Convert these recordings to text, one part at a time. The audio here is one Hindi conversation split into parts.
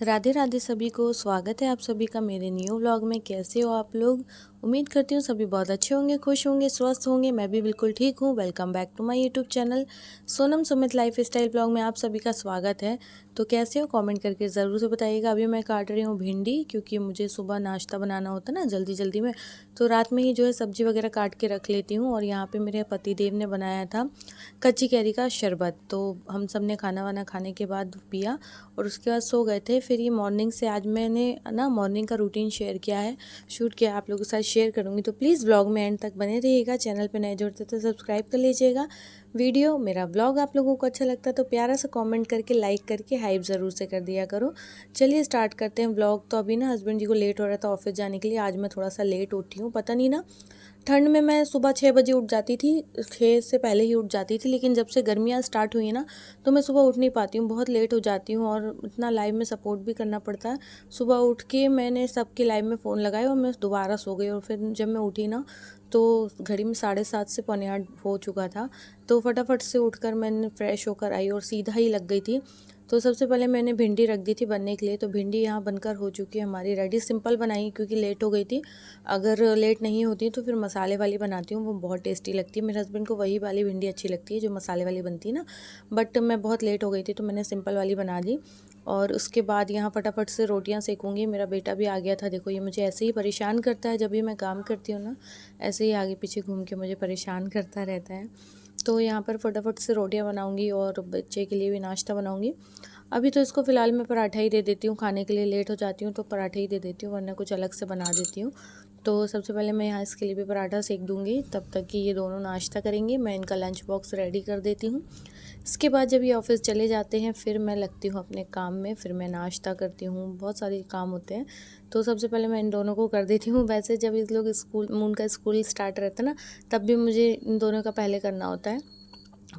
राधे राधे सभी को। स्वागत है आप सभी का मेरे न्यू व्लॉग में। कैसे हो आप लोग? उम्मीद करती हूँ सभी बहुत अच्छे होंगे, खुश होंगे, स्वस्थ होंगे। मैं भी बिल्कुल ठीक हूँ। Welcome back to my YouTube channel Sonam Sumit lifestyle blog में आप सभी का स्वागत है। तो कैसे हो कमेंट करके ज़रूर से बताइएगा। अभी मैं काट रही हूँ भिंडी, क्योंकि मुझे सुबह नाश्ता बनाना होता है ना जल्दी जल्दी में, तो रात में ही जो है सब्जी वगैरह काट के रख लेती हूँ। और यहाँ पर मेरे पतिदेव ने बनाया था कच्ची कैरी का शरबत, तो हम सब ने खाना वाना खाने के बाद पिया और उसके बाद सो गए थे। फिर ये मॉर्निंग से आज मैंने ना मॉर्निंग का रूटीन शेयर किया है, शूट किया, आप लोगों के साथ शेयर करूँगी। तो प्लीज़ व्लॉग में एंड तक बने रहिएगा। चैनल पे नए जुड़ते तो सब्सक्राइब कर लीजिएगा। वीडियो मेरा व्लॉग आप लोगों को अच्छा लगता है तो प्यारा सा कमेंट करके लाइक करके हाइप ज़रूर से कर दिया करो। चलिए स्टार्ट करते हैं व्लॉग। तो अभी ना हस्बैंड जी को लेट हो रहा था ऑफिस जाने के लिए। आज मैं थोड़ा सा लेट उठी हूँ, पता नहीं ना, ठंड में मैं सुबह 6 बजे उठ जाती थी, 6 से पहले ही उठ जाती थी, लेकिन जब से गर्मियाँ स्टार्ट हुई है ना तो मैं सुबह उठ नहीं पाती हूँ, बहुत लेट हो जाती हूँ और इतना लाइव में सपोर्ट भी करना पड़ता है। सुबह उठ के मैंने सबके लाइव में फ़ोन लगाया और मैं दोबारा सो गई। और फिर जब मैं उठी ना तो घड़ी में 7:30 से 7:45 हो चुका था। तो फटाफट से उठकर मैंने फ्रेश होकर आई और सीधा ही लग गई थी। तो सबसे पहले मैंने भिंडी रख दी थी बनने के लिए। तो भिंडी यहाँ बनकर हो चुकी है हमारी रेडी। सिंपल बनाई क्योंकि लेट हो गई थी। अगर लेट नहीं होती तो फिर मसाले वाली बनाती हूँ, वो बहुत टेस्टी लगती है। मेरे हस्बैंड को वही वाली भिंडी अच्छी लगती है जो मसाले वाली बनती है ना, बट मैं बहुत लेट हो गई थी तो मैंने सिंपल वाली बना दी। और उसके बाद यहाँ फटाफट से रोटियाँ सेकूँगी। मेरा बेटा भी आ गया था। देखो ये मुझे ऐसे ही परेशान करता है, जब भी मैं काम करती हूँ ना ऐसे ही आगे पीछे घूम के मुझे परेशान करता रहता है। तो यहाँ पर फटाफट से रोटियाँ बनाऊँगी और बच्चे के लिए भी नाश्ता बनाऊँगी। अभी तो इसको फ़िलहाल मैं पराठा ही दे देती हूँ खाने के लिए। लेट हो जाती हूँ तो पराठा ही दे देती हूँ, वरना कुछ अलग से बना देती हूँ। तो सबसे पहले मैं यहाँ इसके लिए भी पराठा सेक दूँगी, तब तक कि ये दोनों नाश्ता करेंगे। मैं इनका लंच बॉक्स रेडी कर देती हूँ। इसके बाद जब ये ऑफिस चले जाते हैं फिर मैं लगती हूँ अपने काम में, फिर मैं नाश्ता करती हूँ। बहुत सारे काम होते हैं तो सबसे पहले मैं इन दोनों को कर देती हूँ। वैसे जब इस लोग स्कूल, मून का स्कूल स्टार्ट रहता है ना, तब भी मुझे इन दोनों का पहले करना होता है।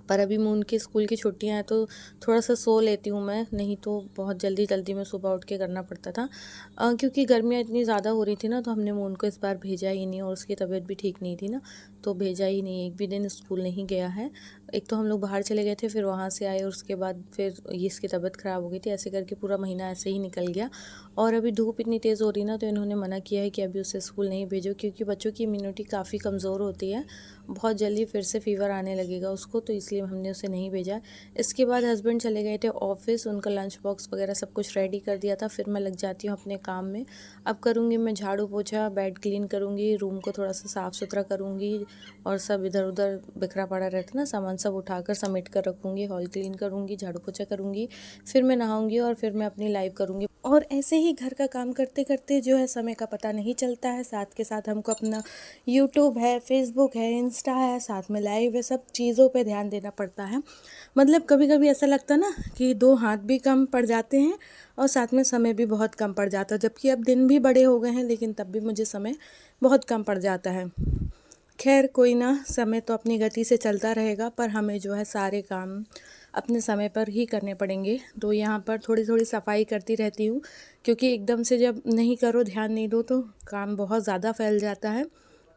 पर अभी मून की स्कूल की छुट्टियां हैं तो थोड़ा सा सो लेती हूँ मैं, नहीं तो बहुत जल्दी जल्दी में सुबह उठ के करना पड़ता था। क्योंकि गर्मियाँ इतनी ज़्यादा हो रही थी ना तो हमने मून को इस बार भेजा ही नहीं, और उसकी तबीयत भी ठीक नहीं थी ना तो भेजा ही नहीं, एक भी दिन स्कूल नहीं गया है। एक तो हम लोग बाहर चले गए थे, फिर वहाँ से आए और उसके बाद फिर ये इसकी तबीयत ख़राब हो गई थी। ऐसे करके पूरा महीना ऐसे ही निकल गया। और अभी धूप इतनी तेज़ हो रही ना तो इन्होंने मना किया है कि अभी उसे स्कूल नहीं भेजो, क्योंकि बच्चों की इम्यूनिटी काफ़ी कमज़ोर होती है, बहुत जल्दी फिर से फीवर आने लगेगा उसको, तो इसलिए हमने उसे नहीं भेजा। इसके बाद हस्बैंड चले गए थे ऑफिस, उनका लंच बॉक्स वगैरह सब कुछ रेडी कर दिया था। फिर मैं लग जाती हूँ अपने काम में। अब करूँगी मैं झाड़ू पोछा, बेड क्लीन करूँगी, रूम को थोड़ा सा साफ़ सुथरा करूँगी और सब इधर उधर बिखरा पड़ा रहता ना सामान, सब उठाकर समेट कर रखूँगी। हॉल क्लीन करूँगी, झाड़ू पोछा करूँगी, फिर मैं नहाऊँगी और फिर मैं अपनी लाइव करूँगी। और ऐसे ही घर का काम करते करते जो है समय का पता नहीं चलता है। साथ के साथ हमको अपना यूट्यूब है, फेसबुक है, इंस्टा है, साथ में लाइव है, सब चीज़ों पे ध्यान देना पड़ता है। मतलब कभी कभी ऐसा लगता है ना कि दो हाथ भी कम पड़ जाते हैं और साथ में समय भी बहुत कम पड़ जाता है। जबकि अब दिन भी बड़े हो गए हैं लेकिन तब भी मुझे समय बहुत कम पड़ जाता है। खैर कोई ना, समय तो अपनी गति से चलता रहेगा, पर हमें जो है सारे काम अपने समय पर ही करने पड़ेंगे। तो यहाँ पर थोड़ी थोड़ी सफाई करती रहती हूँ, क्योंकि एकदम से जब नहीं करो, ध्यान नहीं दो तो काम बहुत ज़्यादा फैल जाता है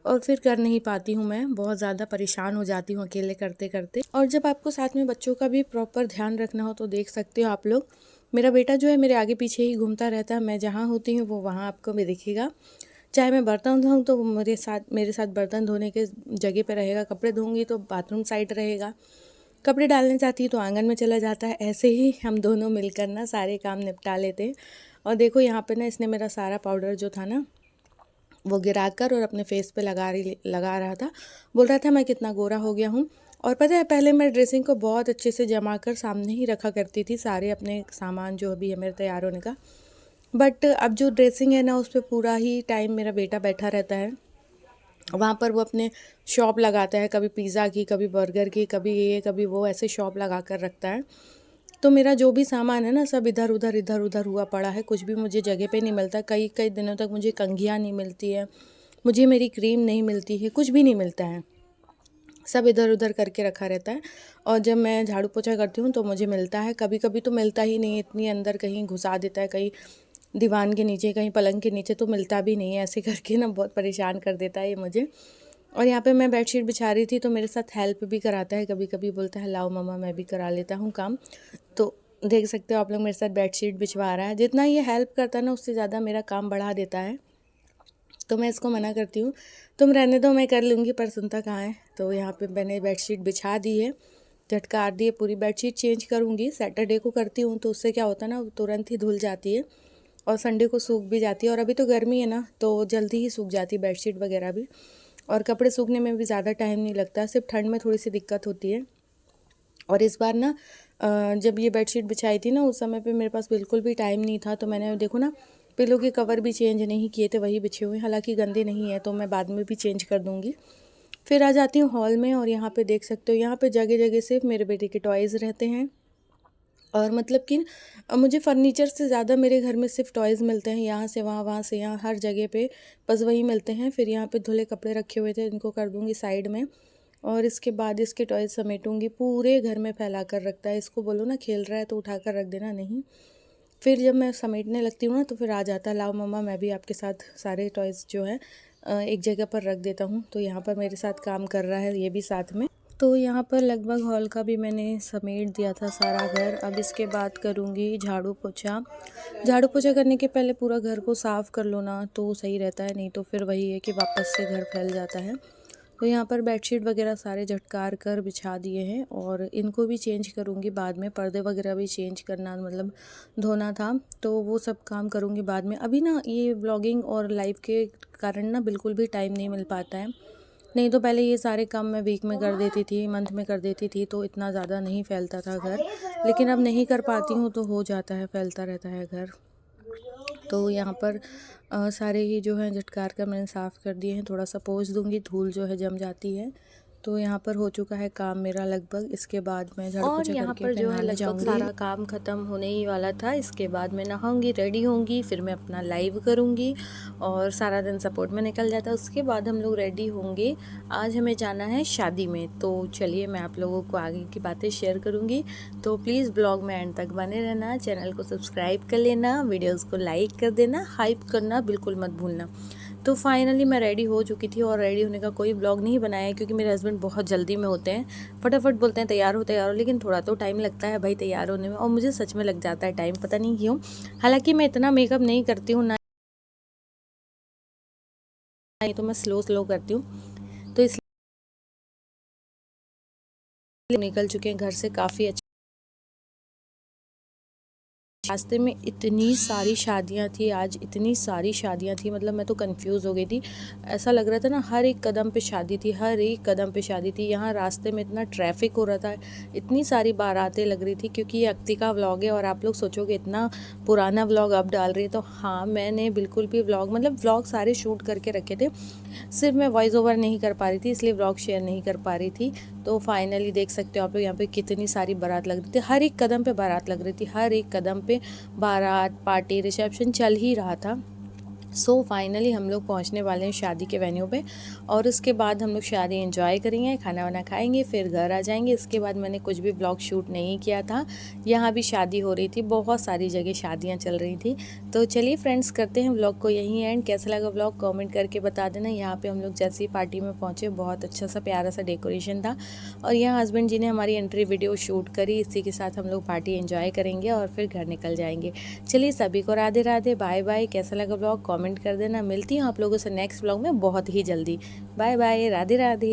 और फिर कर नहीं पाती हूँ। मैं बहुत ज़्यादा परेशान हो जाती हूँ अकेले करते करते। और जब आपको साथ में बच्चों का भी प्रॉपर ध्यान रखना हो तो देख सकते हो आप लोग, मेरा बेटा जो है मेरे आगे पीछे ही घूमता रहता है। मैं जहाँ होती हूँ वो वहाँ आपको भी दिखेगा। चाहे मैं बर्तन धोऊँ तो वो मेरे साथ बर्तन धोने के जगह पे रहेगा, कपड़े धोऊँगी तो बाथरूम साइड रहेगा, कपड़े डालने जाती है तो आंगन में चला जाता है। ऐसे ही हम दोनों मिलकर ना सारे काम निपटा लेते हैं। और देखो यहाँ पे ना इसने मेरा सारा पाउडर जो था ना वो गिरा कर और अपने फेस पे लगा रहा था, बोल रहा था मैं कितना गोरा हो गया हूँ। और पता है पहले मैं ड्रेसिंग को बहुत अच्छे से जमा कर सामने ही रखा करती थी, सारे अपने सामान जो भी है मेरे तैयार होने का। बट अब जो ड्रेसिंग है ना उस पर पूरा ही टाइम मेरा बेटा बैठा रहता है। वहाँ पर वो अपने शॉप लगाता है, कभी पिज़्ज़ा की, कभी बर्गर की, कभी ये कभी वो, ऐसे शॉप लगा कर रखता है। तो मेरा जो भी सामान है ना सब इधर उधर हुआ पड़ा है, कुछ भी मुझे जगह पे नहीं मिलता। कई कई दिनों तक मुझे कंघियाँ नहीं मिलती है, मुझे मेरी क्रीम नहीं मिलती है, कुछ भी नहीं मिलता है, सब इधर उधर करके रखा रहता है। और जब मैं झाड़ू पोछा करती हूँ तो मुझे मिलता है, कभी कभी तो मिलता ही नहीं है, इतनी अंदर कहीं घुसा देता है, कहीं दीवान के नीचे, कहीं पलंग के नीचे, तो मिलता भी नहीं है। ऐसे करके ना बहुत परेशान कर देता है ये मुझे। और यहाँ पे मैं बेडशीट बिछा रही थी तो मेरे साथ हेल्प भी कराता है, कभी कभी बोलता है लाओ मम्मा मैं भी करा लेता हूँ काम। तो देख सकते हो आप लोग, मेरे साथ बेडशीट बिछवा रहा है। जितना ये हेल्प करता है ना, उससे ज़्यादा मेरा काम बढ़ा देता है। तो मैं इसको मना करती हूँ, तुम रहने दो, मैं कर लूँगी, पर सुनता कहाँ है। तो यहाँ पे मैंने बेडशीट बिछा दी है, झटकार दी है, पूरी बेडशीट चेंज करूँगी। सैटरडे को करती हूँ तो उससे क्या होता है ना, तुरंत ही धुल जाती है और संडे को सूख भी जाती है। और अभी तो गर्मी है ना, तो जल्दी ही सूख जाती है बेडशीट वगैरह भी, और कपड़े सूखने में भी ज़्यादा टाइम नहीं लगता, सिर्फ ठंड में थोड़ी सी दिक्कत होती है। और इस बार ना जब ये बेडशीट बिछाई थी ना, उस समय पे मेरे पास बिल्कुल भी टाइम नहीं था, तो मैंने देखो ना पिलो के कवर भी चेंज नहीं किए थे, वही बिछे हुए। हालांकि गंदे नहीं है तो मैं बाद में भी चेंज कर दूँगी। फिर आ जाती हूँ हॉल में, और यहाँ पे देख सकते हो, यहाँ पे जगह जगह सिर्फ मेरे बेटे के टॉयज़ रहते हैं। और मतलब कि मुझे फर्नीचर से ज़्यादा मेरे घर में सिर्फ टॉयज़ मिलते हैं, यहाँ से वहाँ, वहाँ से यहाँ, हर जगह पे बस वही मिलते हैं। फिर यहाँ पे धुले कपड़े रखे हुए थे, इनको कर दूँगी साइड में, और इसके बाद इसके टॉयज़ समेटूँगी। पूरे घर में फैला कर रखता है, इसको बोलो ना खेल रहा है तो उठा कर रख देना, नहीं। फिर जब मैं समेटने लगती हूँ ना, तो फिर आ जाता है, लाओ मम्मा मैं भी आपके साथ सारे टॉयज़ जो है एक जगह पर रख देता हूँ। तो यहाँ पर मेरे साथ काम कर रहा है ये भी साथ में। तो यहाँ पर लगभग हॉल का भी मैंने समेट दिया था सारा घर। अब इसके बाद करूँगी झाड़ू पोछा। झाड़ू पोछा करने के पहले पूरा घर को साफ़ कर लो ना, तो सही रहता है, नहीं तो फिर वही है कि वापस से घर फैल जाता है। तो यहाँ पर बेडशीट वगैरह सारे झटकार कर बिछा दिए हैं, और इनको भी चेंज करूँगी बाद में। पर्दे वगैरह भी चेंज करना, मतलब धोना था, तो वो सब काम करूँगी बाद में। अभी ना ये व्लॉगिंग और लाइव के कारण ना बिल्कुल भी टाइम नहीं मिल पाता है। नहीं तो पहले ये सारे काम मैं वीक में कर देती थी, मंथ में कर देती थी, तो इतना ज़्यादा नहीं फैलता था घर। लेकिन अब नहीं कर पाती हूँ तो हो जाता है, फैलता रहता है घर। तो यहाँ पर सारे ही जो है झटकार कर मैंने साफ़ कर दिए हैं। थोड़ा सा पोंछ दूँगी, धूल जो है जम जाती है। तो यहाँ पर हो चुका है काम मेरा लगभग। इसके बाद मैं झाड़ू पोछा यहाँ करके पर फिर जो है नहाने लगभग जाऊँगी। सारा काम ख़त्म होने ही वाला था। इसके बाद मैं नहाऊंगी, रेडी होंगी, फिर मैं अपना लाइव करूँगी और सारा दिन सपोर्ट में निकल जाता है। उसके बाद हम लोग रेडी होंगे, आज हमें जाना है शादी में। तो चलिए मैं आप लोगों को आगे की बातें शेयर करूँगी, तो प्लीज़ ब्लॉग में एंड तक बने रहना। चैनल को सब्सक्राइब कर लेना, वीडियोज़ को लाइक कर देना, हाइप करना बिल्कुल मत भूलना। तो फाइनली मैं रेडी हो चुकी थी, और रेडी होने का कोई ब्लॉग नहीं बनाया है क्योंकि मेरे हस्बैंड बहुत जल्दी में होते हैं, फटाफट बोलते हैं तैयार हो, लेकिन थोड़ा तो टाइम लगता है भाई तैयार होने में, और मुझे सच में लग जाता है टाइम, पता नहीं क्यों। हालांकि मैं इतना मेकअप नहीं करती हूँ ना, ही तो मैं स्लो स्लो करती हूँ, तो इसलिए निकल चुके हैं घर से काफ़ी अच्छे। रास्ते में इतनी सारी शादियां थी आज, इतनी सारी शादियां थी, मतलब मैं तो कंफ्यूज हो गई थी। ऐसा लग रहा था ना हर एक कदम पे शादी थी, हर एक कदम पे शादी थी। यहाँ रास्ते में इतना ट्रैफिक हो रहा था, इतनी सारी बारातें लग रही थी, क्योंकि ये अक्तिका व्लॉग है। और आप लोग सोचोगे इतना पुराना व्लॉग अब डाल रही है, तो हाँ मैंने बिल्कुल भी व्लॉग, मतलब व्लॉग सारे शूट करके रखे थे, सिर्फ मैं वॉइस ओवर नहीं कर पा रही थी, इसलिए व्लॉग शेयर नहीं कर पा रही थी। तो फाइनली देख सकते हो आप लोग, यहाँ पे कितनी सारी बारात लग रही थी, हर एक कदम पे बारात लग रही थी, हर एक कदम पे बारात, पार्टी, रिसेप्शन चल ही रहा था। सो फाइनली हम लोग पहुंचने वाले हैं शादी के वेन्यू पे, और उसके बाद हम लोग शादी एंजॉय करेंगे, खाना वाना खाएंगे, फिर घर आ जाएंगे। इसके बाद मैंने कुछ भी ब्लॉग शूट नहीं किया था। यहाँ भी शादी हो रही थी, बहुत सारी जगह शादियाँ चल रही थी। तो चलिए फ्रेंड्स, करते हैं व्लॉग को यहीं एंड। कैसा लगा व्लॉग कमेंट करके बता देना। यहाँ पे हम लोग जैसे ही पार्टी में पहुँचे, बहुत अच्छा सा प्यारा सा डेकोरेशन था, और यहाँ हस्बैंड जी ने हमारी एंट्री वीडियो शूट करी। इसी के साथ हम लोग पार्टी एंजॉय करेंगे और फिर घर निकल जाएंगे। चलिए सभी को राधे राधे, बाय बाय। कैसा लगा ब्लॉग कमेंट कर देना। मिलती हूँ आप लोगों से नेक्स्ट ब्लॉग में बहुत ही जल्दी। Bye bye, Radhe Radhe.